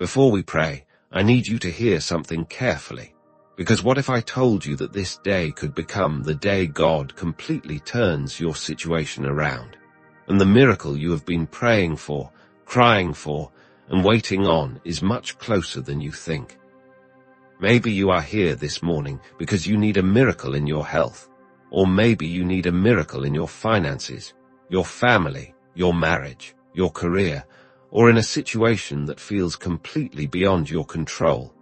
Before we pray, I need you to hear something carefully, because what if I told you that this day could become the day God completely turns your situation around, and the miracle you have been praying for, crying for, and waiting on is much closer than you think? Maybe you are here this morning because you need a miracle in your health, or maybe you need a miracle in your finances, your family, your marriage, your career, or in a situation that feels completely beyond your control.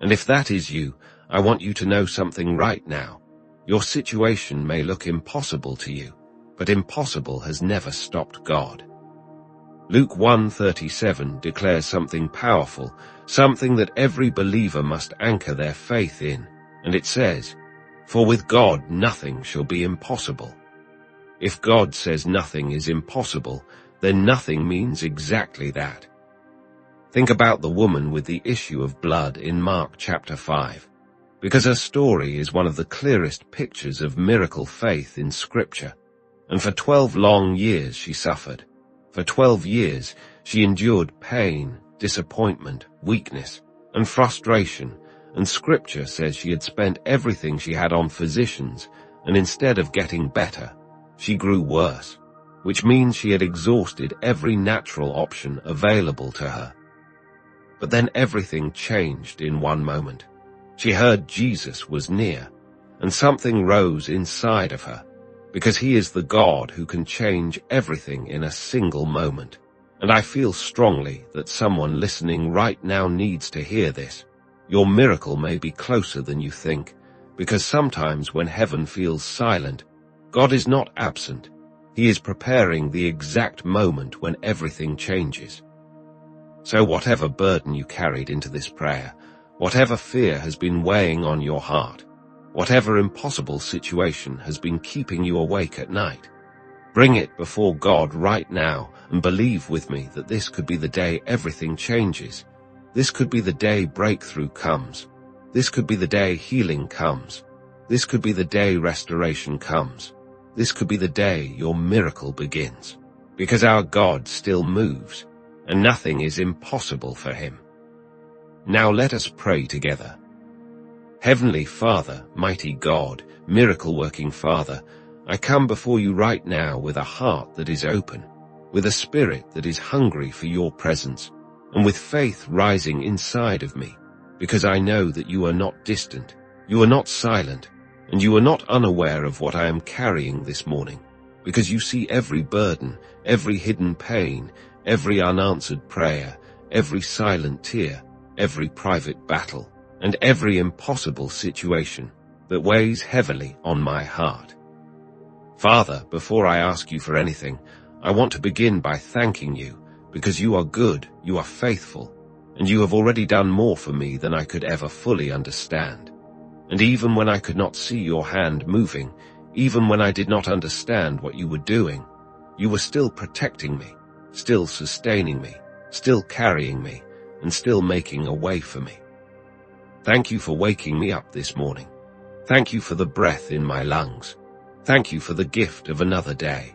And if that is you, I want you to know something right now. Your situation may look impossible to you, but impossible has never stopped God. Luke 1:37 declares something powerful, something that every believer must anchor their faith in, and it says, "For with God nothing shall be impossible." If God says nothing is impossible, then nothing means exactly that. Think about the woman with the issue of blood in Mark chapter 5, because her story is one of the clearest pictures of miracle faith in Scripture. And for 12 long years she suffered. For 12 years she endured pain, disappointment, weakness, and frustration, and Scripture says she had spent everything she had on physicians, and instead of getting better, she grew worse, which means she had exhausted every natural option available to her. But then everything changed in one moment. She heard Jesus was near, and something rose inside of her, because he is the God who can change everything in a single moment. And I feel strongly that someone listening right now needs to hear this. Your miracle may be closer than you think, because sometimes when heaven feels silent, God is not absent. He is preparing the exact moment when everything changes. So whatever burden you carried into this prayer, whatever fear has been weighing on your heart, whatever impossible situation has been keeping you awake at night, bring it before God right now and believe with me that this could be the day everything changes. This could be the day breakthrough comes. This could be the day healing comes. This could be the day restoration comes. This could be the day your miracle begins. Because our God still moves, and nothing is impossible for him. Now let us pray together. Heavenly Father, mighty God, miracle-working Father, I come before you right now with a heart that is open, with a spirit that is hungry for your presence, and with faith rising inside of me, because I know that you are not distant, you are not silent, and you are not unaware of what I am carrying this morning, because you see every burden, every hidden pain, every unanswered prayer, every silent tear, every private battle, and every impossible situation that weighs heavily on my heart. Father, before I ask you for anything, I want to begin by thanking you, because you are good, you are faithful, and you have already done more for me than I could ever fully understand. And even when I could not see your hand moving, even when I did not understand what you were doing, you were still protecting me, still sustaining me, still carrying me, and still making a way for me. Thank you for waking me up this morning. Thank you for the breath in my lungs. Thank you for the gift of another day.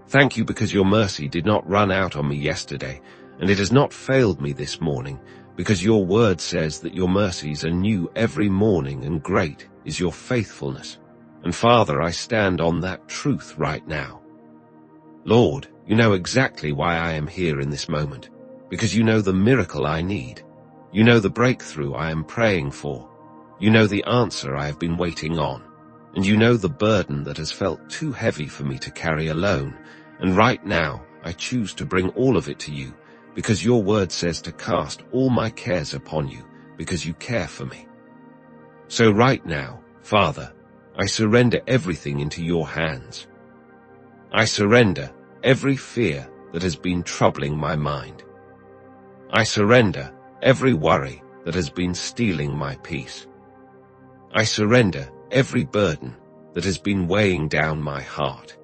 Thank you because your mercy did not run out on me yesterday, and it has not failed me this morning, because your word says that your mercies are new every morning and great is your faithfulness. And Father, I stand on that truth right now. Lord, you know exactly why I am here in this moment, because you know the miracle I need. You know the breakthrough I am praying for. You know the answer I have been waiting on. And you know the burden that has felt too heavy for me to carry alone. And right now, I choose to bring all of it to you, because your word says to cast all my cares upon you, because you care for me. So right now, Father, I surrender everything into your hands. I surrender every fear that has been troubling my mind. I surrender every worry that has been stealing my peace. I surrender every burden that has been weighing down my heart.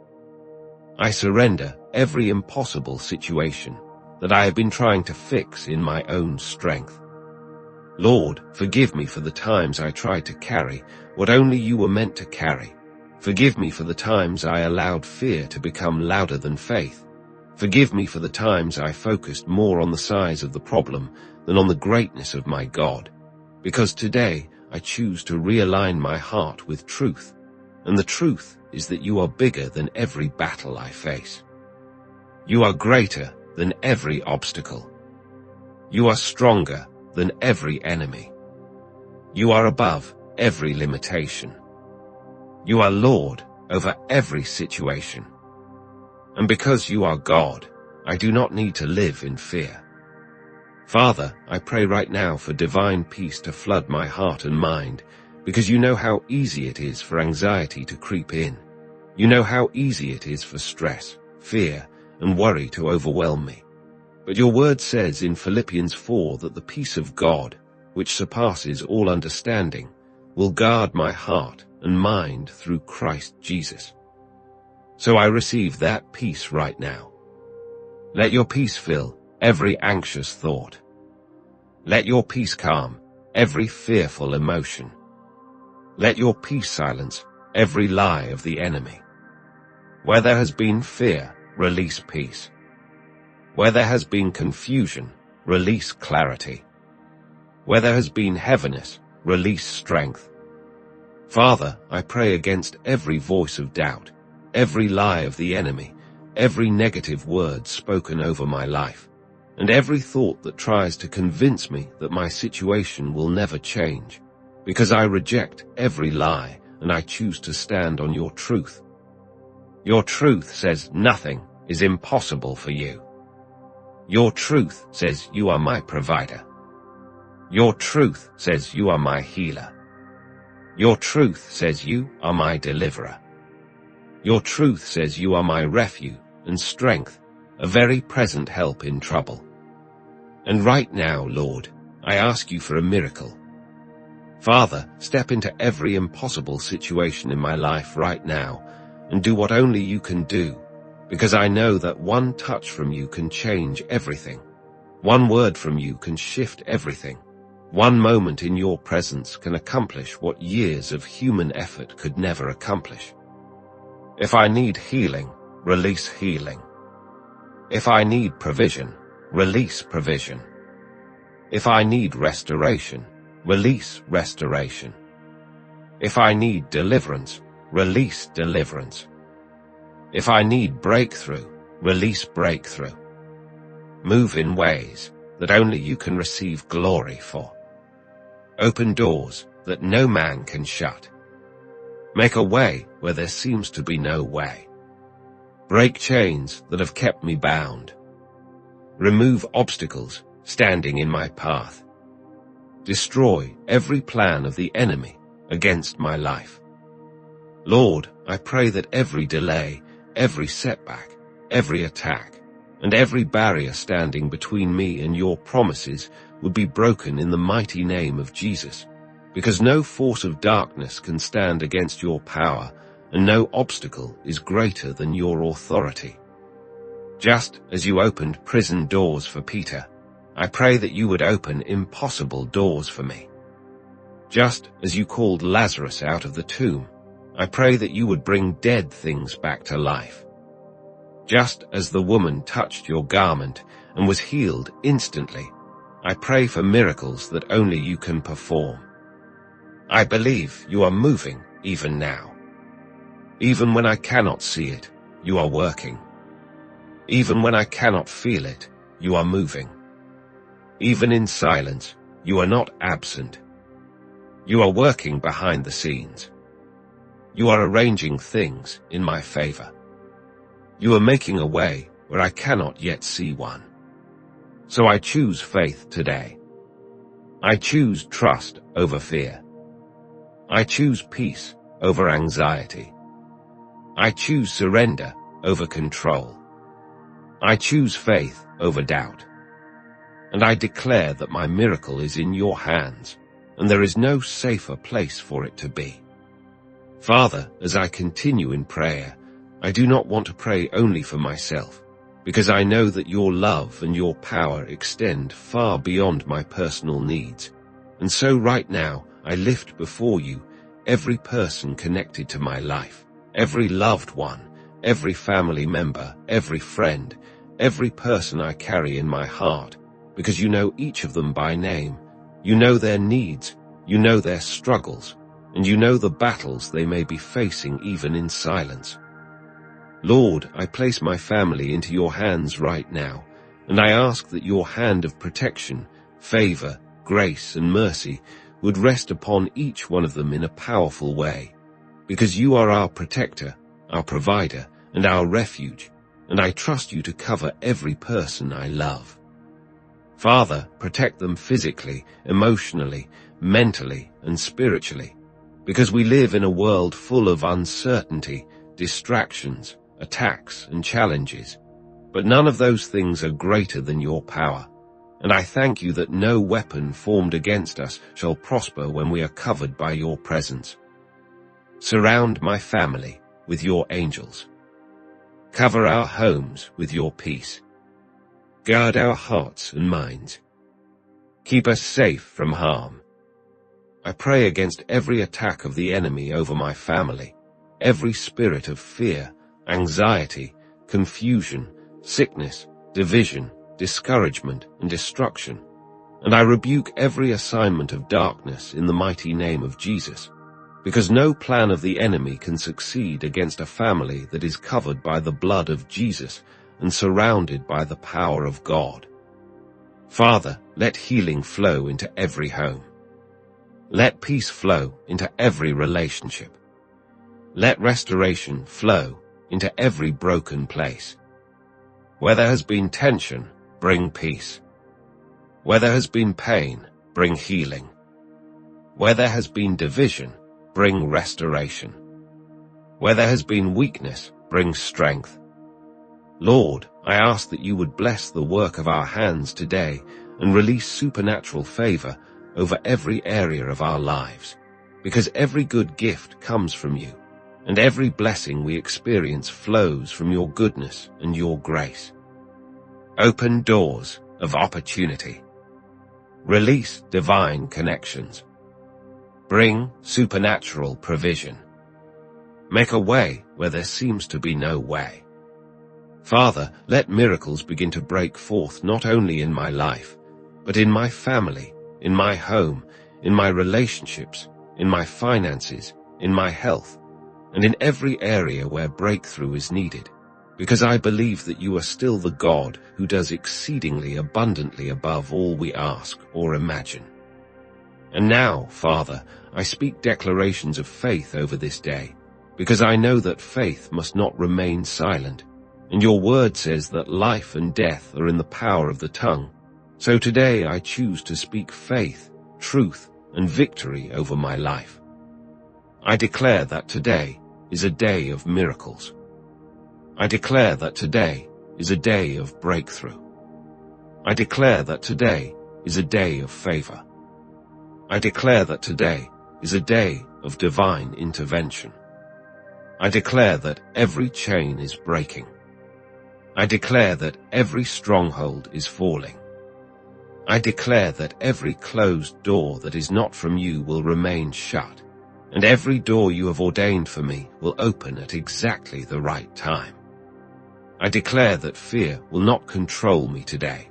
I surrender every impossible situation that I have been trying to fix in my own strength. Lord, forgive me for the times I tried to carry what only you were meant to carry. Forgive me for the times I allowed fear to become louder than faith. Forgive me for the times I focused more on the size of the problem than on the greatness of my God, because today I choose to realign my heart with truth, and the truth is that you are bigger than every battle I face. You are greater than every obstacle. You are stronger than every enemy. You are above every limitation. You are Lord over every situation. And because you are God, I do not need to live in fear. Father, I pray right now for divine peace to flood my heart and mind, because you know how easy it is for anxiety to creep in. You know how easy it is for stress, fear, and worry to overwhelm me. But your word says in Philippians 4 that the peace of God, which surpasses all understanding, will guard my heart and mind through Christ Jesus. So I receive that peace right now. Let your peace fill every anxious thought. Let your peace calm every fearful emotion. Let your peace silence every lie of the enemy. Where there has been fear, release peace. Where there has been confusion, release clarity. Where there has been heaviness, release strength. Father, I pray against every voice of doubt, every lie of the enemy, every negative word spoken over my life, and every thought that tries to convince me that my situation will never change, because I reject every lie and I choose to stand on your truth. Your truth says nothing is impossible for you. Your truth says you are my provider. Your truth says you are my healer. Your truth says you are my deliverer. Your truth says you are my refuge and strength, a very present help in trouble. And right now, Lord, I ask you for a miracle. Father, step into every impossible situation in my life right now and do what only you can do, because I know that one touch from you can change everything. One word from you can shift everything. One moment in your presence can accomplish what years of human effort could never accomplish. If I need healing, release healing. If I need provision, release provision. If I need restoration, release restoration. If I need deliverance, release deliverance. If I need breakthrough, release breakthrough. Move in ways that only you can receive glory for. Open doors that no man can shut. Make a way where there seems to be no way. Break chains that have kept me bound. Remove obstacles standing in my path. Destroy every plan of the enemy against my life. Lord, I pray that every delay, every setback, every attack, and every barrier standing between me and your promises would be broken in the mighty name of Jesus, because no force of darkness can stand against your power, and no obstacle is greater than your authority. Just as you opened prison doors for Peter, I pray that you would open impossible doors for me. Just as you called Lazarus out of the tomb, I pray that you would bring dead things back to life. Just as the woman touched your garment and was healed instantly, I pray for miracles that only you can perform. I believe you are moving even now. Even when I cannot see it, you are working. Even when I cannot feel it, you are moving. Even in silence, you are not absent. You are working behind the scenes. You are arranging things in my favor. You are making a way where I cannot yet see one. So I choose faith today. I choose trust over fear. I choose peace over anxiety. I choose surrender over control. I choose faith over doubt. And I declare that my miracle is in your hands, and there is no safer place for it to be. Father, as I continue in prayer, I do not want to pray only for myself, because I know that your love and your power extend far beyond my personal needs. And so right now, I lift before you every person connected to my life, every loved one, every family member, every friend, every person I carry in my heart, because you know each of them by name. You know their needs, you know their struggles, and you know the battles they may be facing even in silence. Lord, I place my family into your hands right now, and I ask that your hand of protection, favor, grace, and mercy would rest upon each one of them in a powerful way, because you are our protector, our provider, and our refuge, and I trust you to cover every person I love. Father, protect them physically, emotionally, mentally, and spiritually, because we live in a world full of uncertainty, distractions, attacks, and challenges. But none of those things are greater than your power, and I thank you that no weapon formed against us shall prosper when we are covered by your presence. Surround my family with your angels. Cover our homes with your peace. Guard our hearts and minds. Keep us safe from harm. I pray against every attack of the enemy over my family, every spirit of fear, anxiety, confusion, sickness, division, discouragement, and destruction, and I rebuke every assignment of darkness in the mighty name of Jesus, because no plan of the enemy can succeed against a family that is covered by the blood of Jesus and surrounded by the power of God. Father, let healing flow into every home. Let peace flow into every relationship. Let restoration flow into every broken place. Where there has been tension, bring peace. Where there has been pain, bring healing. Where there has been division, bring restoration. Where there has been weakness, bring strength. Lord, I ask that you would bless the work of our hands today and release supernatural favor over every area of our lives, because every good gift comes from you, and every blessing we experience flows from your goodness and your grace. Open doors of opportunity. Release divine connections. Bring supernatural provision. Make a way where there seems to be no way. Father, let miracles begin to break forth not only in my life, but in my family, in my home, in my relationships, in my finances, in my health, and in every area where breakthrough is needed, because I believe that you are still the God who does exceedingly abundantly above all we ask or imagine. And now, Father, I speak declarations of faith over this day, because I know that faith must not remain silent, and your word says that life and death are in the power of the tongue. So today I choose to speak faith, truth, and victory over my life. I declare that today is a day of miracles. I declare that today is a day of breakthrough. I declare that today is a day of favor. I declare that today is a day of divine intervention. I declare that every chain is breaking. I declare that every stronghold is falling. I declare that every closed door that is not from you will remain shut, and every door you have ordained for me will open at exactly the right time. I declare that fear will not control me today.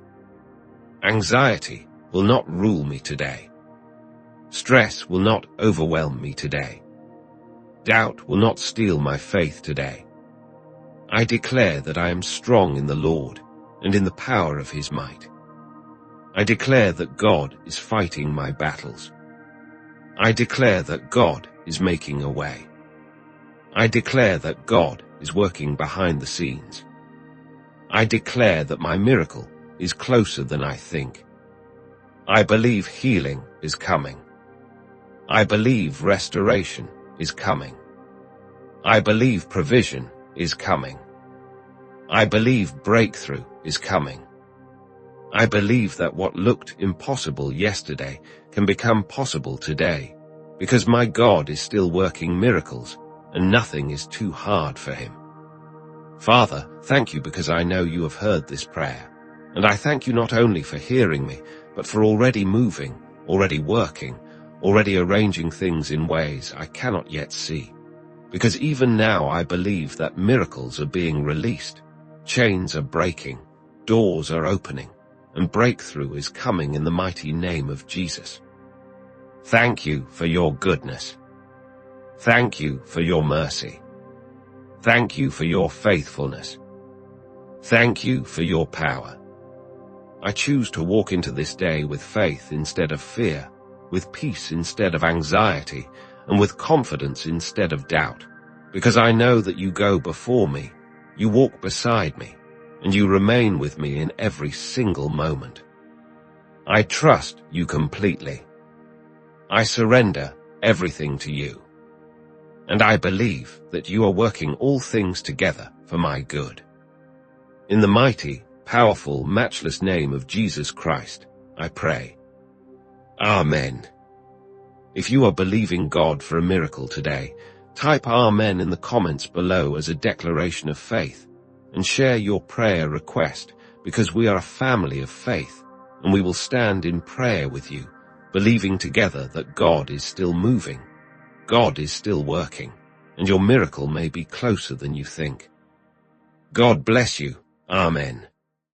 Anxiety will not rule me today. Stress will not overwhelm me today. Doubt will not steal my faith today. I declare that I am strong in the Lord and in the power of his might. I declare that God is fighting my battles. I declare that God is making a way. I declare that God is working behind the scenes. I declare that my miracle is closer than I think. I believe healing is coming. I believe restoration is coming. I believe provision is coming. I believe breakthrough is coming. I believe that what looked impossible yesterday can become possible today, because my God is still working miracles, and nothing is too hard for him. Father, thank you because I know you have heard this prayer, and I thank you not only for hearing me, but for already moving, already working, already arranging things in ways I cannot yet see. Because even now I believe that miracles are being released, chains are breaking, Doors are opening, and breakthrough is coming in the mighty name of Jesus. Thank you for your goodness. Thank you for your mercy. Thank you for your faithfulness. Thank you for your power. I choose to walk into this day with faith instead of fear, with peace instead of anxiety, and with confidence instead of doubt, because I know that you go before me, you walk beside me, and you remain with me in every single moment. I trust you completely. I surrender everything to you. And I believe that you are working all things together for my good. In the mighty, powerful, matchless name of Jesus Christ, I pray. Amen. If you are believing God for a miracle today, type Amen in the comments below as a declaration of faith, and share your prayer request, because we are a family of faith, and we will stand in prayer with you, believing together that God is still moving, God is still working, and your miracle may be closer than you think. God bless you. Amen.